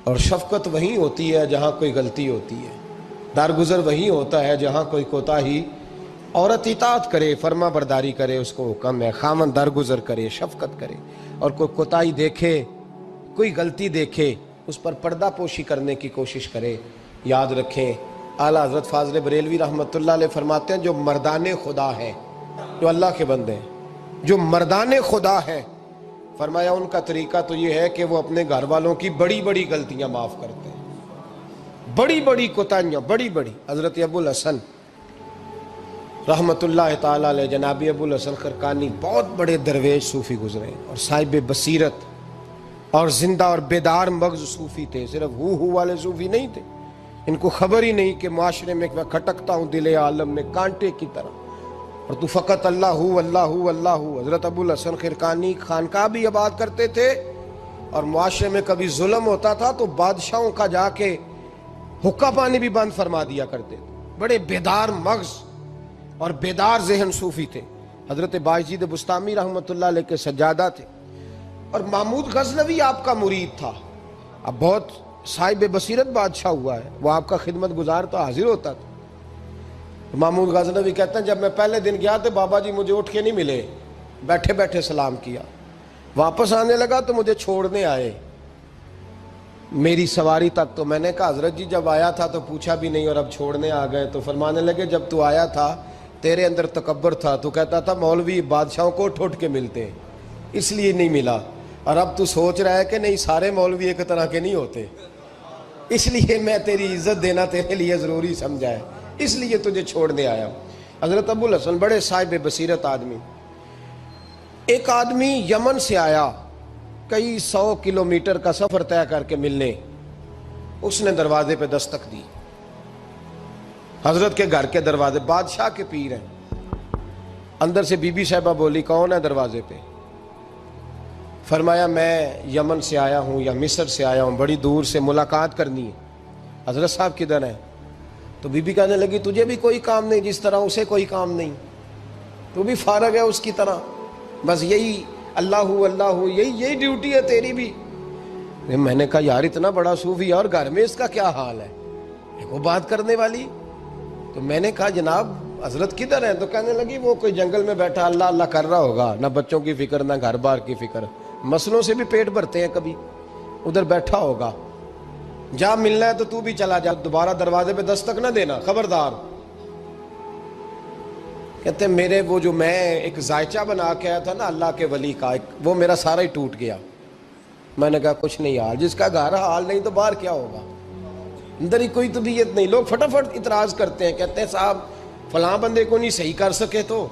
اور شفقت وہیں ہوتی ہے جہاں کوئی غلطی ہوتی ہے، درگزر وہیں ہوتا ہے جہاں کوئی کوتاہی۔ عورت اطاعت کرے، فرما برداری کرے، اس کو حکم ہے، خامن درگزر کرے، شفقت کرے، اور کوئی کوتاہی دیکھے، کوئی غلطی دیکھے، اس پر پردہ پوشی کرنے کی کوشش کرے۔ یاد رکھیں اعلیٰ حضرت فاضل بریلوی رحمۃ اللہ علیہ فرماتے ہیں جو مردان خدا ہیں، جو اللہ کے بندے ہیں، جو مردان خدا ہیں، فرمایا ان کا طریقہ تو یہ ہے کہ وہ اپنے گھر والوں کی بڑی بڑی غلطیاں معاف کرتے ہیں، بڑی بڑی کوتاہیاں، بڑی بڑی۔ حضرت ابو الحسن رحمۃ اللہ تعالیٰ علیہ، جناب ابو الحسن خرقانی بہت بڑے درویش صوفی گزرے اور صاحب بصیرت اور زندہ اور بیدار مغز صوفی تھے، صرف ہو والے صوفی نہیں تھے۔ ان کو خبر ہی نہیں کہ معاشرے میں میں کھٹکتا ہوں دل عالم میں کانٹے کی طرح، اور تو فقط اللہ ہو اللہ ہو اللہ ہو۔ حضرت ابو الحسن خرقانی خانقاہ بھی آباد کرتے تھے، اور معاشرے میں کبھی ظلم ہوتا تھا تو بادشاہوں کا جا کے حقہ پانی بھی بند فرما دیا کرتے تھے۔ بڑے بیدار مغز اور بیدار ذہن صوفی تھے۔ حضرت باجید بستامی رحمۃ اللہ علیہ کے سجادہ تھے، اور محمود غزنوی آپ کا مرید تھا۔ اب بہت صاحب بصیرت بادشاہ ہوا ہے، وہ آپ کا خدمت گزار تو حاضر ہوتا تھا۔ محمود غزنوی کہتے ہیں جب میں پہلے دن گیا تو بابا جی مجھے اٹھ کے نہیں ملے، بیٹھے بیٹھے سلام کیا، واپس آنے لگا تو مجھے چھوڑنے آئے میری سواری تک۔ تو میں نے کہا حضرت جی جب آیا تھا تو پوچھا بھی نہیں اور اب چھوڑنے آ گئے؟ تو فرمانے لگے جب تو آیا تھا تیرے اندر تکبر تھا، تو کہتا تھا مولوی بادشاہوں کو اٹھ کے ملتے ہیں اس لیے نہیں ملا، اور اب تو سوچ رہا ہے کہ نہیں سارے مولوی ایک طرح کے نہیں ہوتے، اس لیے میں تیری عزت دینا تیرے لیے ضروری سمجھا ہے، اس لیے تجھے چھوڑنے آیا ہوں۔ حضرت ابو الحسن بڑے صاحب بصیرت آدمی۔ ایک آدمی یمن سے آیا کئی 100 کلومیٹر کا سفر طے کر کے ملنے، اس نے دروازے پہ دستک دی، حضرت کے گھر کے دروازے، بادشاہ کے پیر ہیں۔ اندر سے بی بی صاحبہ بولی کون ہے دروازے پہ؟ فرمایا میں یمن سے آیا ہوں یا مصر سے آیا ہوں، بڑی دور سے ملاقات کرنی ہے۔ حضرت صاحب کدھر ہیں؟ تو بی بی کہنے لگی تجھے بھی کوئی کام نہیں جس طرح اسے کوئی کام نہیں، تو بھی فارغ ہے اس کی طرح، بس یہی اللہ اللہ یہی ڈیوٹی ہے تیری بھی۔ میں نے کہا یار اتنا بڑا صوفی اور گھر میں اس کا کیا حال ہے، وہ بات کرنے والی؟ تو میں نے کہا جناب حضرت کدھر ہیں؟ تو کہنے لگی وہ کوئی جنگل میں بیٹھا اللہ اللہ کر رہا ہوگا، نہ بچوں کی فکر نہ گھر بار کی فکر، مسئلوں سے بھی پیٹ بھرتے ہیں کبھی، ادھر بیٹھا ہوگا، جا ملنا ہے تو تو بھی چلا جا، دوبارہ دروازے پہ دستک نہ دینا خبردار۔ کہتے ہیں میرے وہ جو میں ایک ذائچہ بنا کے آیا تھا نا اللہ کے ولی کا، وہ میرا سارا ہی ٹوٹ گیا۔ میں نے کہا کچھ نہیں حال، جس کا گھر حال نہیں تو باہر کیا ہوگا، اندر ہی کوئی طبیعت نہیں۔ لوگ فٹافٹ اعتراض کرتے ہیں، کہتے ہیں صاحب فلاں بندے کو نہیں صحیح کر سکے تو،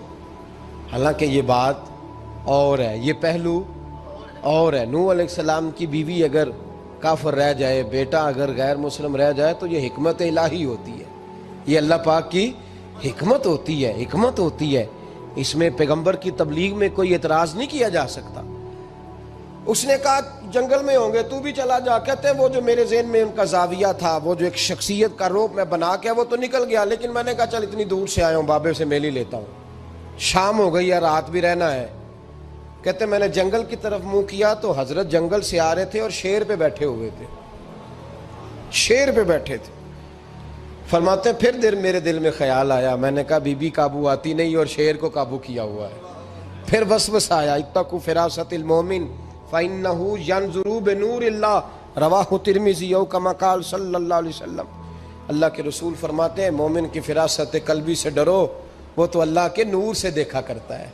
حالانکہ یہ بات اور ہے، یہ پہلو اور ہے۔ نوح علیہ السلام کی بیوی اگر کافر رہ جائے، بیٹا اگر غیر مسلم رہ جائے تو یہ حکمت الہی ہوتی ہے، یہ اللہ پاک کی حکمت ہوتی ہے، حکمت ہوتی ہے۔ اس میں پیغمبر کی تبلیغ میں کوئی اعتراض نہیں کیا جا سکتا۔ اس نے کہا جنگل میں ہوں گے تو بھی چلا جا۔ کہتے ہیں وہ جو میرے ذہن میں ان کا زاویہ تھا، وہ جو ایک شخصیت کا روپ میں بنا کے وہ تو نکل گیا، لیکن میں نے کہا چل اتنی دور سے آیا ہوں بابے سے میل ہی لیتا ہوں، شام ہو گئی ہے رات بھی رہنا ہے۔ کہتے میں نے جنگل کی طرف منہ کیا تو حضرت جنگل سے آ رہے تھے اور شیر پہ بیٹھے ہوئے تھے، شیر پہ بیٹھے تھے۔ فرماتے ہیں پھر میرے دل میں خیال آیا، میں نے کہا بی بی قابو آتی نہیں اور شیر کو قابو کیا ہوا ہے۔ پھر وسوسہ آیا اتقوا فراست المومن فإنه ينظر بنور اللہ، رواہ ترمذی او کما قال صلی اللہ علیہ وسلم۔ اللہ کے رسول فرماتے ہیں مومن کی فراست قلبی سے ڈرو، وہ تو اللہ کے نور سے دیکھا کرتا ہے،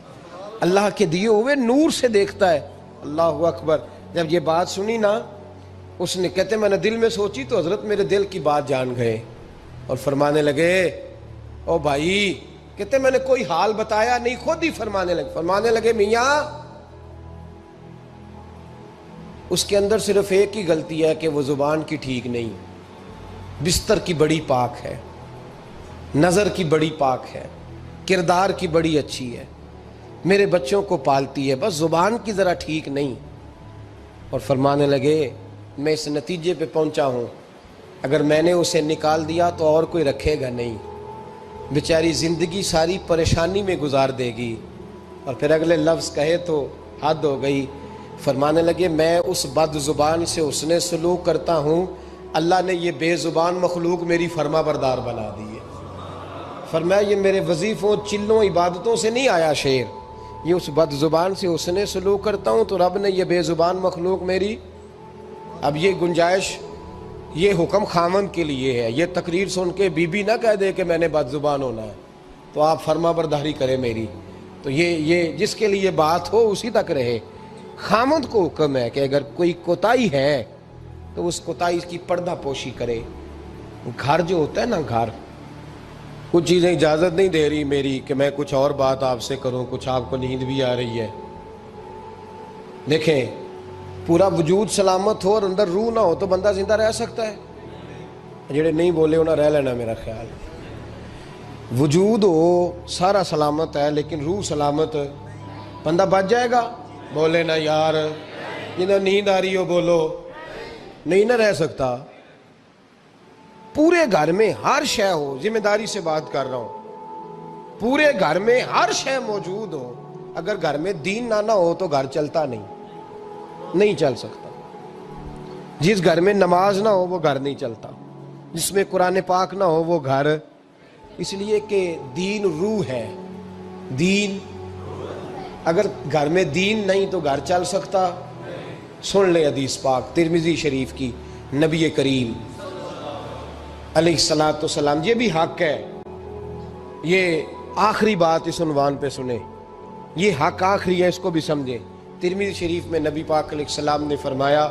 اللہ کے دیے ہوئے نور سے دیکھتا ہے۔ اللہ اکبر۔ جب یہ بات سنی نا، اس نے کہتے میں نے دل میں سوچی تو حضرت میرے دل کی بات جان گئے اور فرمانے لگے او بھائی، کہتے میں نے کوئی حال بتایا نہیں، خود ہی فرمانے لگے میاں اس کے اندر صرف ایک ہی غلطی ہے کہ وہ زبان کی ٹھیک نہیں، بستر کی بڑی پاک ہے، نظر کی بڑی پاک ہے، کردار کی بڑی اچھی ہے، میرے بچوں کو پالتی ہے، بس زبان کی ذرا ٹھیک نہیں۔ اور فرمانے لگے میں اس نتیجے پہ پہنچا ہوں اگر میں نے اسے نکال دیا تو اور کوئی رکھے گا نہیں، بیچاری زندگی ساری پریشانی میں گزار دے گی۔ اور پھر اگلے لفظ کہے تو حد ہو گئی، فرمانے لگے میں اس بد زبان سے حسن سلوک کرتا ہوں، اللہ نے یہ بے زبان مخلوق میری فرما بردار بنا دی ہے۔ فرمایا یہ میرے وظیفوں چلوں عبادتوں سے نہیں آیا شعر، یہ اس بد زبان سے حسن سلوک کرتا ہوں تو رب نے یہ بے زبان مخلوق میری، اب یہ گنجائش، یہ حکم خامن کے لیے ہے، یہ تقریر سن کے بی بی نہ کہہ دے کہ میں نے بد زبان ہونا ہے تو آپ فرما برداری کرے میری، تو یہ جس کے لیے بات ہو اسی تک رہے۔ خامد کو حکم ہے کہ اگر کوئی کوتاہی ہے تو اس کوتاہی کی پردہ پوشی کرے۔ گھر جو ہوتا ہے نا، گھر کچھ چیزیں اجازت نہیں دے رہی میری کہ میں کچھ اور بات آپ سے کروں، کچھ آپ کو نیند بھی آ رہی ہے، دیکھیں پورا وجود سلامت ہو اور اندر روح نہ ہو تو بندہ زندہ رہ سکتا ہے؟ جڑے نہیں بولے انہیں رہ لینا میرا خیال، وجود ہو سارا سلامت ہے لیکن روح سلامت، بندہ بچ جائے گا؟ بولے نا یار، جنہیں نیند آ رہی ہو بولو، نہیں نہ رہ سکتا۔ پورے گھر میں ہر شے ہو، ذمہ داری سے بات کر رہا ہوں، پورے گھر میں ہر شے موجود ہو، اگر گھر میں دین نہ ہو تو گھر چلتا نہیں چل سکتا۔ جس گھر میں نماز نہ ہو وہ گھر نہیں چلتا، جس میں قرآن پاک نہ ہو وہ گھر، اس لیے کہ دین روح ہے، دین، اگر گھر میں دین نہیں تو گھر چل سکتا؟ سن لے حدیث پاک ترمذی شریف کی، نبی کریم علیہ الصلاۃ والسلام، یہ بھی حق ہے، یہ آخری بات اس عنوان پہ سنیں، یہ حق آخری ہے، اس کو بھی سمجھیں۔ ترمذی شریف میں نبی پاک علیہ السلام نے فرمایا،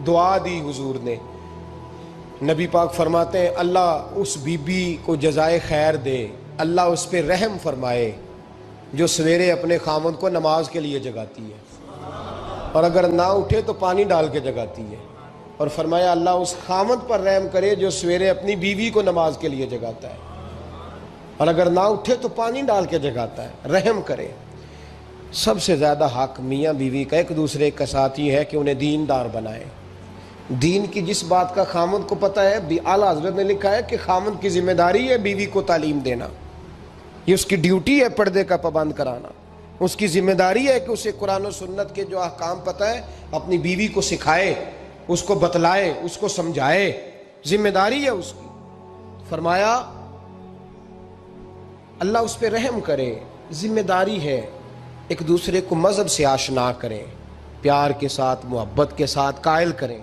دعا دی حضور نے، نبی پاک فرماتے ہیں اللہ اس بی بی کو جزائے خیر دے، اللہ اس پہ رحم فرمائے جو سویرے اپنے خامد کو نماز کے لیے جگاتی ہے اور اگر نہ اٹھے تو پانی ڈال کے جگاتی ہے، اور فرمایا اللہ اس خامد پر رحم کرے جو سویرے اپنی بیوی کو نماز کے لیے جگاتا ہے اور اگر نہ اٹھے تو پانی ڈال کے جگاتا ہے، رحم کرے۔ سب سے زیادہ حق میاں بیوی کا ایک دوسرے کا ساتھی ہے کہ انہیں دیندار بنائے۔ دین کی جس بات کا خامد کو پتہ ہے، اعلیٰ حضرت نے لکھا ہے کہ خامد کی ذمہ داری ہے بیوی کو تعلیم دینا، یہ اس کی ڈیوٹی ہے پردے کا پابند کرانا، اس کی ذمہ داری ہے کہ اسے قرآن و سنت کے جو احکام پتہ ہے اپنی بیوی کو سکھائے، اس کو بتلائے، اس کو سمجھائے، ذمہ داری ہے اس کی۔ فرمایا اللہ اس پہ رحم کرے، ذمہ داری ہے، ایک دوسرے کو مذہب سے آشنا کریں، پیار کے ساتھ محبت کے ساتھ قائل کریں۔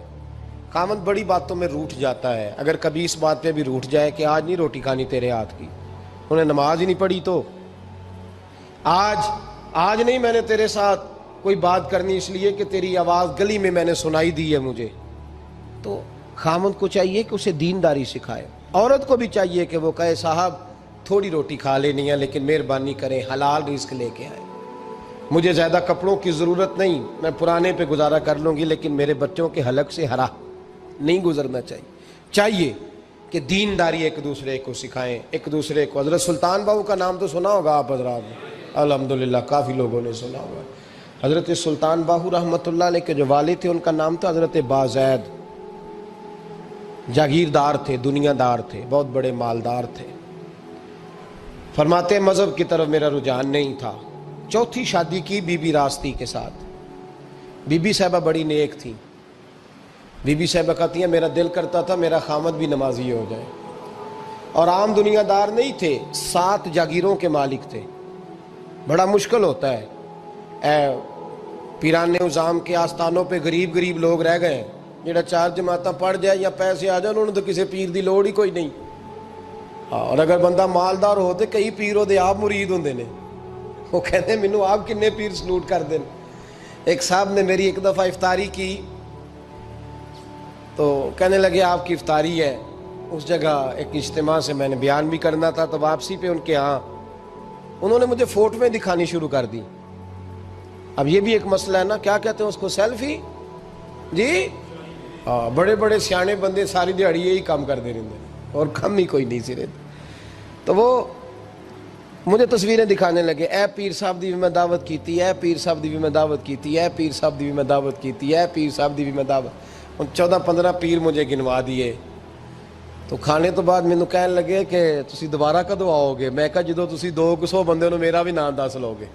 خامد بڑی باتوں میں روٹھ جاتا ہے، اگر کبھی اس بات پہ بھی روٹھ جائے کہ آج نہیں روٹی کھانی تیرے ہاتھ کی، انہیں نماز ہی نہیں پڑھی تو آج نہیں میں نے تیرے ساتھ کوئی بات کرنی اس لیے کہ تیری آواز گلی میں نے سنائی دی ہے مجھے، تو خامد کو چاہیے کہ اسے دینداری سکھائے۔ عورت کو بھی چاہیے کہ وہ کہے صاحب تھوڑی روٹی کھا لینی ہے لیکن مہربانی کریں حلال رزق لے کے آئے، مجھے زیادہ کپڑوں کی ضرورت نہیں، میں پرانے پہ گزارا کر لوں گی لیکن میرے بچوں کے حلق سے ہرا نہیں گزرنا چاہیے کہ دینداری ایک دوسرے کو سکھائیں، ایک دوسرے کو۔ حضرت سلطان باہو کا نام تو سنا ہوگا آپ حضرات نے، الحمدللہ کافی لوگوں نے سنا ہوگا۔ حضرت سلطان باہو رحمۃ اللہ علیہ کے جو والد تھے ان کا نام تھا حضرت بازید، جاگیردار تھے، دنیا دار تھے، بہت بڑے مالدار تھے۔ فرماتے مذہب کی طرف میرا رجحان نہیں تھا، چوتھی شادی کی بی بی راستی کے ساتھ، بی بی صاحبہ بڑی نیک تھی، بی بی صاحبہ کہتی ہیں میرا دل کرتا تھا میرا خامد بھی نمازی ہو جائے، اور عام دنیا دار نہیں تھے، 7 جاگیروں کے مالک تھے۔ بڑا مشکل ہوتا ہے، پیران نظام کے آستانوں پہ غریب لوگ رہ گئے، جڑا 4 جماعتاں پڑھ جائے یا پیسے آ جائے انہوں نے تو کسی پیر دی لوڑ ہی کوئی نہیں، اور اگر بندہ مالدار ہو تو کئی پیروں دے آپ مرید ہوندے نے، وہ کہتے ہیں مینوں آپ کنے پیر سلوٹ کر دیں۔ ایک صاحب نے میری ایک دفعہ افطاری کی تو کہنے لگے آپ کی افطاری ہے، اس جگہ ایک اجتماع سے میں نے بیان بھی کرنا تھا، تو واپسی پہ ان کے ہاں انہوں نے مجھے فوٹویں دکھانی شروع کر دی۔ اب یہ بھی ایک مسئلہ ہے نا، کیا کہتے ہیں اس کو، سیلفی، جی بڑے بڑے سیانے بندے ساری دیہڑی یہی کام کر دے رہے اور کم ہی کوئی نہیں سرے، تو وہ مجھے تصویریں دکھانے لگے، اے پیر صاحب دی بھی میں دعوت کیتی، اے پیر صاحب دی بھی میں دعوت کیتی، اے پیر صاحب دی بھی میں دعوت کیتی، اے پیر صاحب دی بھی میں دعوت، 14-15 پیر مجھے گنوا دیے۔ تو کھانے تو بعد مینوں کہنے لگے کہ تسی دوبارہ کدو آؤ گے؟ میں کہا جدو تسی 200 بندے نو میرا بھی نام دس لو گے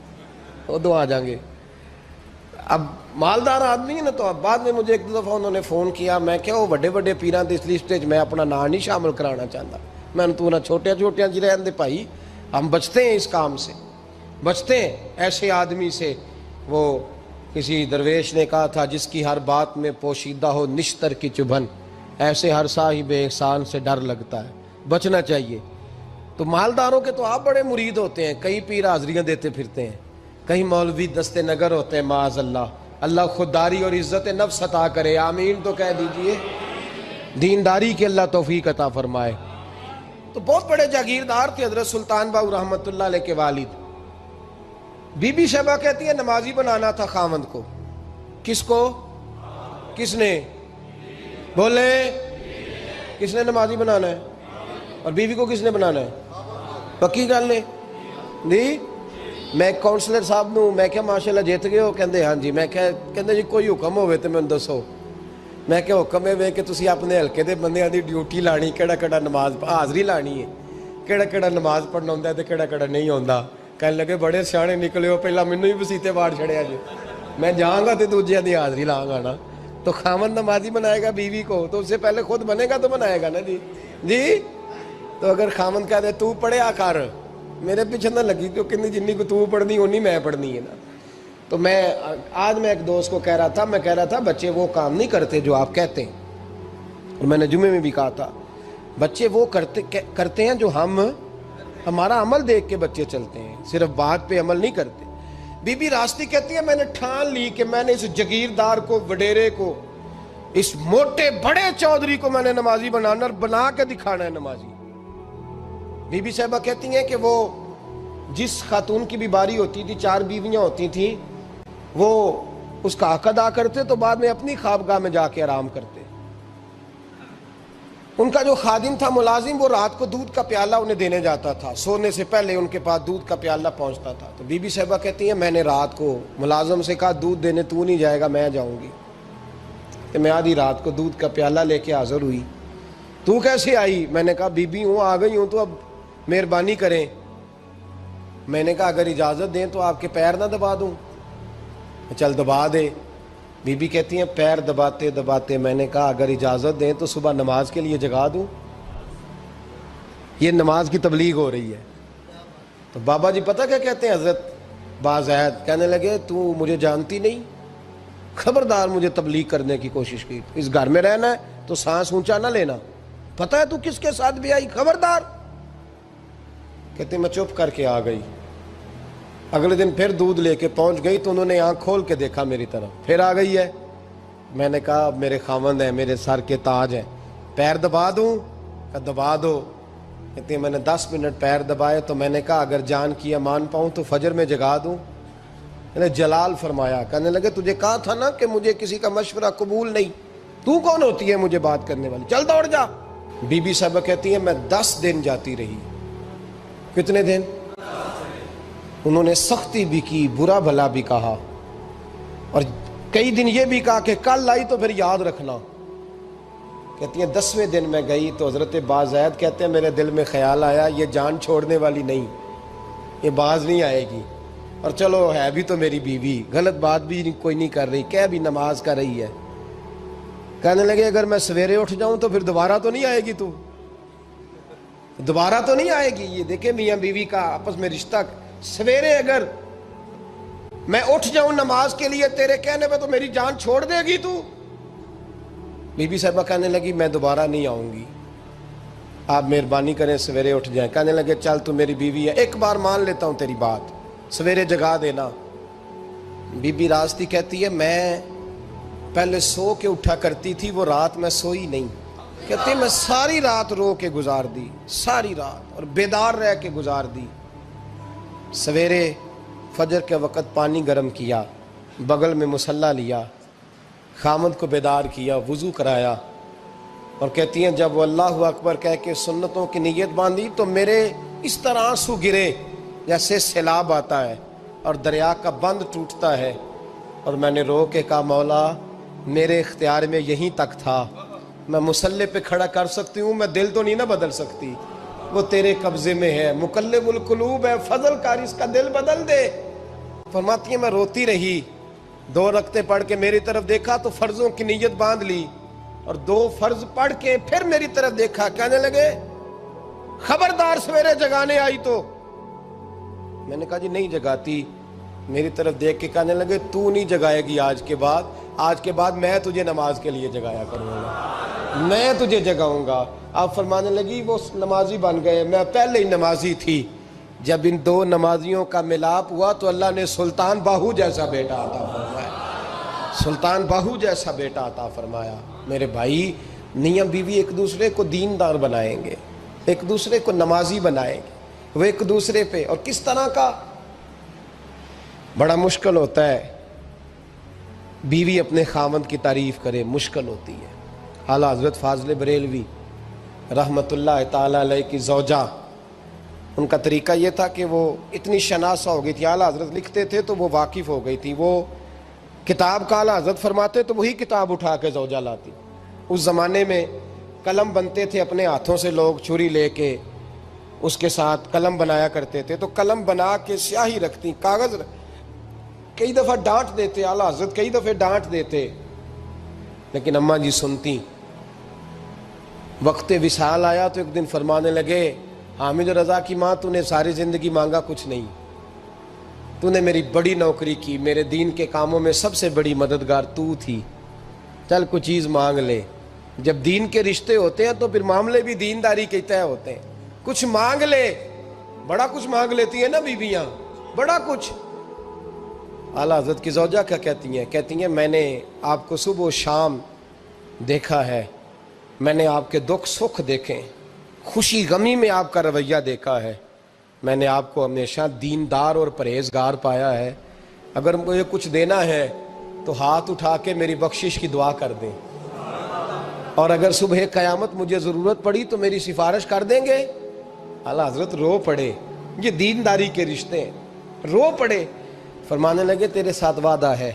ادو آ جاؤں گے۔ اب مالدار آدمی ہے نا، تو اب بعد میں مجھے ایک دو دفعہ انہوں نے فون کیا، میں کیا وہ بڑے بڑے پیران دی اس لسٹ میں اپنا نام نہیں شامل کرانا چاہتا، میں نے تو نہ چھوٹیاں چھوٹیاں جی رہن دے بھائی، ہم بچتے ہیں اس کام سے، بچتے ہیں ایسے آدمی سے۔ وہ کسی درویش نے کہا تھا جس کی ہر بات میں پوشیدہ ہو نشتر کی چبھن، ایسے ہر صاحب احسان سے ڈر لگتا ہے، بچنا چاہیے۔ تو مالداروں کے تو آپ بڑے مرید ہوتے ہیں، کئی پیر حاضریاں دیتے پھرتے ہیں، کئی مولوی دستے نگر ہوتے ہیں، معاذ اللہ، اللہ خودداری اور عزت نفس عطا کرے، آمین تو کہہ دیجئے، دینداری کے اللہ توفیق عطا فرمائے۔ تو بہت بڑے جاگیردار تھے حضرت سلطان باؤ رحمۃ اللہ علیہ کے والد۔ بی بی شیبہ کہتی ہے نمازی بنانا تھا خاوند کو۔ کس کو؟ کس نے؟ بولے، کس نے نمازی بنانا ہے؟ اور بیوی کو کس نے بنانا ہے؟ پکی گل نے جی؟ میں کونسلر صاحب نوں میں کیا ماشاءاللہ جیت گئے ہو؟ کہندے ہاں جی۔ میں کہندے جی کوئی حکم ہوئے تو میں دسو۔ میں کہ حکم ہے کہ تسی اپنے ہلکے دے بندیاں دی ڈیوٹی لانی، کیڑا کیڑا نماز حاضری لانی ہے، کیڑا کیڑا نماز پڑھنا ہوندا ہے تے کیڑا کیڑا نہیں ہوندا۔ کہنے لگے بڑے سیانے نکلے ہو، پہلا مینوں ہی وسیتے واڑ چھڑیا جی، میں جاؤں گا تے دوجیاں دی حاضری لاں گا نا۔ تو خاوند نمازی بنائے گا بیوی کو تو اس سے پہلے خود بنے گا تو بنائے گا نا جی۔ جی تو اگر خاوند کہہ دے تو پڑھیا کر، میرے پیچھے نہ لگی، تو کہنی جنی کو تو پڑھنی اونی میں پڑھنی ہے نا۔ تو میں آج میں ایک دوست کو کہہ رہا تھا، میں کہہ رہا تھا بچے وہ کام نہیں کرتے جو آپ کہتے ہیں، اور میں نے جمعے میں بھی کہا تھا بچے وہ کرتے ہیں جو ہمارا عمل دیکھ کے بچے چلتے ہیں، صرف بات پہ عمل نہیں کرتے۔ بی بی راستی کہتی ہے میں نے ٹھان لی کہ میں نے اس جگیردار کو، وڈیرے کو، اس موٹے بڑے چودھری کو میں نے نمازی بنانا اور بنا کے دکھانا ہے نمازی۔ بی بی صاحبہ کہتی ہیں کہ وہ جس خاتون کی بھی باری ہوتی تھی، 4 بیویاں ہوتی تھیں، وہ اس کا حق ادا کرتے تو بعد میں اپنی خوابگاہ میں جا کے آرام کرتے۔ ان کا جو خادم تھا ملازم، وہ رات کو دودھ کا پیالہ انہیں دینے جاتا تھا، سونے سے پہلے ان کے پاس دودھ کا پیالہ پہنچتا تھا۔ تو بی بی صاحبہ کہتی ہیں میں نے رات کو ملازم سے کہا دودھ دینے تو نہیں جائے گا، میں جاؤں گی۔ تو میں آدھی رات کو دودھ کا پیالہ لے کے حاضر ہوئی۔ تو کیسے آئی؟ میں نے کہا بی بی ہوں، آ گئی ہوں، تو اب مہربانی کریں۔ میں نے کہا اگر اجازت دیں تو آپ کے پیر نہ دبا دوں؟ چل دبا دے۔ بی بی کہتی ہیں پیر دباتے دباتے میں نے کہا اگر اجازت دیں تو صبح نماز کے لیے جگا دوں؟ یہ نماز کی تبلیغ ہو رہی ہے۔ تو بابا جی پتہ کیا کہتے ہیں حضرت بازید؟ کہنے لگے تو مجھے جانتی نہیں، خبردار مجھے تبلیغ کرنے کی کوشش کی، اس گھر میں رہنا ہے تو سانس اونچا نہ لینا، پتہ ہے تو کس کے ساتھ بھی آئی، خبردار۔ کہتے میں چپ کر کے آ گئی۔ اگلے دن پھر دودھ لے کے پہنچ گئی تو انہوں نے آنکھ کھول کے دیکھا میری طرف، پھر آ گئی ہے۔ میں نے کہا میرے خاوند ہیں، میرے سر کے تاج ہیں، پیر دبا دوں؟ کہ دبا دو۔ کہتے ہیں میں نے 10 منٹ پیر دبائے تو میں نے کہا اگر جان کی امان پاؤں تو فجر میں جگا دوں؟ میں نے جلال فرمایا۔ کہنے لگے تجھے کہا تھا نا کہ مجھے کسی کا مشورہ قبول نہیں، تو کون ہوتی ہے مجھے بات کرنے والی، چل دوڑ جا۔ بی بی صاحبہ کہتی ہیں میں 10 دن جاتی رہی۔ کتنے دن؟ انہوں نے سختی بھی کی، برا بھلا بھی کہا، اور کئی دن یہ بھی کہا کہ کل آئی تو پھر یاد رکھنا۔ کہتی ہیں 10ویں دن میں گئی تو حضرت بازید کہتے ہیں میرے دل میں خیال آیا یہ جان چھوڑنے والی نہیں، یہ باز نہیں آئے گی، اور چلو ہے بھی تو میری بیوی، غلط بات بھی کوئی نہیں کر رہی، کہہ بھی نماز کر رہی ہے۔ کہنے لگے اگر میں سویرے اٹھ جاؤں تو پھر دوبارہ تو نہیں آئے گی، تو دوبارہ تو نہیں آئے گی۔ یہ دیکھیں میاں بیوی کا آپس میں رشتہ، سویرے اگر میں اٹھ جاؤں نماز کے لیے تیرے کہنے پہ تو میری جان چھوڑ دے گی تو؟ بی بی صاحبہ کہنے لگی میں دوبارہ نہیں آؤں گی، آپ مہربانی کریں سویرے اٹھ جائیں۔ کہنے لگے چل تو میری بیوی ہے، ایک بار مان لیتا ہوں تیری بات، سویرے جگا دینا۔ بی بی راستی کہتی ہے میں پہلے سو کے اٹھا کرتی تھی، وہ رات میں سوئی نہیں، کہتی ہے میں ساری رات رو کے گزار دی، ساری رات، اور بیدار رہ کے گزار دی۔ سویرے فجر کے وقت پانی گرم کیا، بغل میں مصلی لیا، خامد کو بیدار کیا، وضو کرایا، اور کہتی ہیں جب وہ اللہ اکبر کہہ کے سنتوں کی نیت باندھی تو میرے اس طرح آنسو گرے جیسے سیلاب آتا ہے اور دریا کا بند ٹوٹتا ہے، اور میں نے رو کے کہا مولا میرے اختیار میں یہیں تک تھا، میں مصلی پہ کھڑا کر سکتی ہوں، میں دل تو نہیں نہ بدل سکتی، وہ تیرے قبضے میں ہے، مقلب القلوب ہے، فضل کر اس کا دل بدل دے۔ فرماتی ہیں میں روتی رہی، 2 رکعتیں پڑھ کے میری طرف دیکھا تو فرضوں کی نیت باندھ لی، اور 2 فرض پڑھ کے پھر میری طرف دیکھا، کہنے لگے خبردار سویرے جگانے آئی تو۔ میں نے کہا جی نہیں جگاتی۔ میری طرف دیکھ کے کہنے لگے تو نہیں جگائے گی آج کے بعد میں تجھے نماز کے لیے جگایا کروں گا، میں تجھے جگاؤں گا۔ آپ فرمانے لگی وہ نمازی بن گئے، میں پہلے ہی نمازی تھی۔ جب ان 2 نمازیوں کا ملاپ ہوا تو اللہ نے سلطان باہو جیسا بیٹا عطا فرمایا، سلطان باہو جیسا بیٹا عطا فرمایا۔ میرے بھائی، میاں بیوی ایک دوسرے کو دیندار بنائیں گے، ایک دوسرے کو نمازی بنائیں گے، وہ ایک دوسرے پہ، اور کس طرح کا؟ بڑا مشکل ہوتا ہے بیوی اپنے خاوند کی تعریف کرے، مشکل ہوتی ہے۔ اعلیٰ حضرت فاضل بریلوی رحمت اللہ تعالیٰ علیہ کی زوجہ، ان کا طریقہ یہ تھا کہ وہ اتنی شناسہ ہو گئی تھی، اعلیٰ حضرت لکھتے تھے تو وہ واقف ہو گئی تھی، وہ کتاب کا اعلیٰ حضرت فرماتے تو وہی کتاب اٹھا کے زوجہ لاتی۔ اس زمانے میں قلم بنتے تھے اپنے ہاتھوں سے، لوگ چھری لے کے اس کے ساتھ قلم بنایا کرتے تھے، تو قلم بنا کے سیاہی رکھتی، کاغذ کئی دفعہ ڈانٹ دیتے، اعلیٰ حضرت کئی دفعہ ڈانٹ دیتے، لیکن اماں جی سنتی۔ وقت وصال آیا تو ایک دن فرمانے لگے حامد رضا کی ماں، تو نے ساری زندگی مانگا کچھ نہیں، تو نے میری بڑی نوکری کی، میرے دین کے کاموں میں سب سے بڑی مددگار تو تھی، چل کچھ چیز مانگ لے۔ جب دین کے رشتے ہوتے ہیں تو پھر معاملے بھی دینداری کے طے ہوتے ہیں، کچھ مانگ لے۔ بڑا کچھ مانگ لیتی ہیں نا بیویاں، بڑا کچھ۔ اعلیٰ حضرت کی زوجہ کیا کہتی ہیں میں نے آپ کو صبح و شام دیکھا ہے، میں نے آپ کے دکھ سکھ دیکھے، خوشی غمی میں آپ کا رویہ دیکھا ہے، میں نے آپ کو ہمیشہ دیندار اور پرہیزگار پایا ہے، اگر مجھے کچھ دینا ہے تو ہاتھ اٹھا کے میری بخشش کی دعا کر دیں، اور اگر صبح قیامت مجھے ضرورت پڑی تو میری سفارش کر دیں گے۔ اعلیٰ حضرت رو پڑے، یہ دینداری کے رشتے ہیں، رو پڑے، فرمانے لگے تیرے ساتھ وعدہ ہے،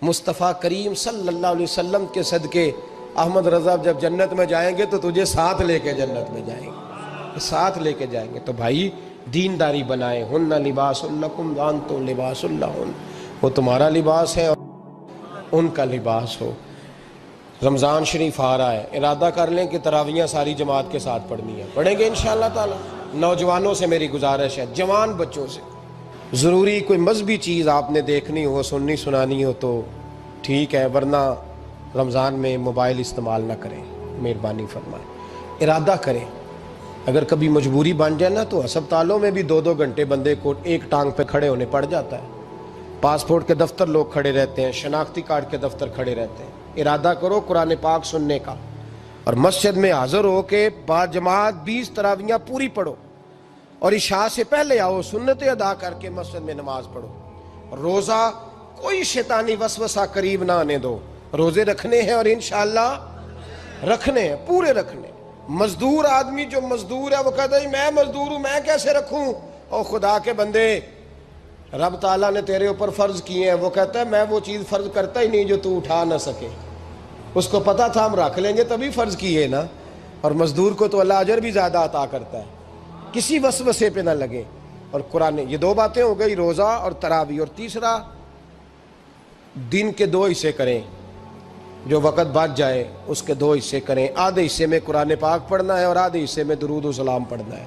مصطفیٰ کریم صلی اللہ علیہ وسلم کے صدقے احمد رضا جب جنت میں جائیں گے تو تجھے ساتھ لے کے جنت میں جائیں گے، ساتھ لے کے جائیں گے۔ تو بھائی دینداری بنائیں، ہن لباس لکم وانتم لباس لہن، وہ تمہارا لباس ہے اور ان کا لباس ہو۔ رمضان شریف آ رہا ہے، ارادہ کر لیں کہ تراویحیں ساری جماعت کے ساتھ پڑھنی ہے، پڑھیں گے انشاءاللہ تعالی۔ نوجوانوں سے میری گزارش ہے، جوان بچوں سے، ضروری کوئی مذہبی چیز آپ نے دیکھنی ہو، سننی سنانی ہو تو ٹھیک ہے، ورنہ رمضان میں موبائل استعمال نہ کریں، مہربانی فرمائیں، ارادہ کریں۔ اگر کبھی مجبوری بن جائے نا تو ہسپتالوں میں بھی 2-2 گھنٹے بندے کو ایک ٹانگ پہ کھڑے ہونے پڑ جاتا ہے، پاسپورٹ کے دفتر لوگ کھڑے رہتے ہیں، شناختی کارڈ کے دفتر کھڑے رہتے ہیں۔ ارادہ کرو قرآن پاک سننے کا، اور مسجد میں حاضر ہو کے با جماعت 20 تراویحیں پوری پڑھو، اور عشاء سے پہلے آؤ، سنتیں ادا کر کے مسجد میں نماز پڑھو۔ روزہ کوئی شیطانی وسوسہ قریب نہ آنے دو، روزے رکھنے ہیں اور انشاءاللہ رکھنے ہیں، پورے رکھنے۔ مزدور آدمی جو مزدور ہے وہ کہتا ہے میں مزدور ہوں، میں کیسے رکھوں؟ او خدا کے بندے، رب تعالیٰ نے تیرے اوپر فرض کیے ہیں، وہ کہتا ہے میں وہ چیز فرض کرتا ہی نہیں جو تو اٹھا نہ سکے، اس کو پتا تھا ہم رکھ لیں گے تبھی فرض کیے نا۔ اور مزدور کو تو اللہ اجر بھی زیادہ عطا کرتا ہے، کسی وسوسے پہ نہ لگے۔ اور قرآن، یہ 2 باتیں ہو گئی، روزہ اور تراویح۔ اور تیسرا، دن کے 2 حصے کریں، جو وقت بچ جائے اس کے 2 حصے کریں، آدھے حصے میں قرآن پاک پڑھنا ہے اور آدھے حصے میں درود و سلام پڑھنا ہے،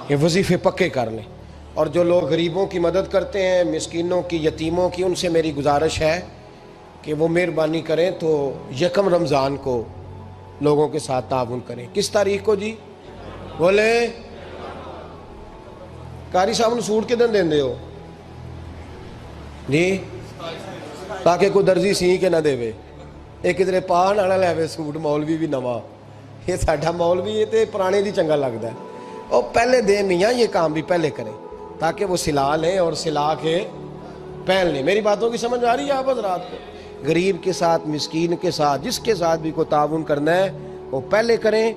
یہ وظیفے پکے کر لیں۔ اور جو لوگ غریبوں کی مدد کرتے ہیں، مسکینوں کی، یتیموں کی، ان سے میری گزارش ہے کہ وہ مہربانی کریں تو 1 رمضان کو لوگوں کے ساتھ تعاون کریں۔ کس تاریخ کو جی؟ بولے قاری صاحب نے سوٹ کدن دیں ہو جی، تاکہ کوئی درزی سی کے نہ دے وے، ایک کدھر پا نہ لے وے سوٹ، مولوی بھی نواں، یہ ساڈا مولوی یہ تے پرانے دی چنگا لگتا ہے، اور پہلے دے میاں یہ کام بھی پہلے کریں تاکہ وہ سلا لیں اور سلا کے پہن لیں۔ میری باتوں کی سمجھ آ رہی ہے آپ حضرات کو؟ غریب کے ساتھ، مسکین کے ساتھ، جس کے ساتھ بھی کو تعاون کرنا ہے وہ پہلے کریں،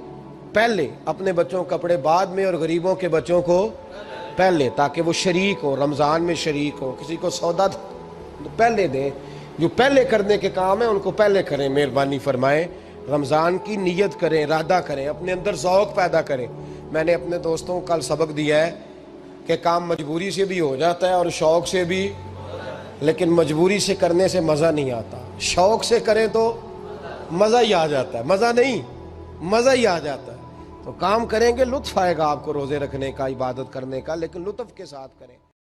پہلے اپنے بچوں کے کپڑے بعد میں اور غریبوں کے بچوں کو پہلے، تاکہ وہ شریک ہو، رمضان میں شریک ہو، کسی کو سودا پہلے دیں، جو پہلے کرنے کے کام ہیں ان کو پہلے کریں، مہربانی فرمائیں۔ رمضان کی نیت کریں، ارادہ کریں، اپنے اندر ذوق پیدا کریں۔ میں نے اپنے دوستوں کو کل سبق دیا ہے کہ کام مجبوری سے بھی ہو جاتا ہے اور شوق سے بھی لیکن مجبوری سے کرنے سے مزہ نہیں آتا. شوق سے کریں تو مزہ ہی آ جاتا ہے. مزہ نہیں، مزہ ہی آ جاتا ہے. تو کام کریں گے، لطف آئے گا آپ کو روزے رکھنے کا، عبادت کرنے کا، لیکن لطف کے ساتھ کریں.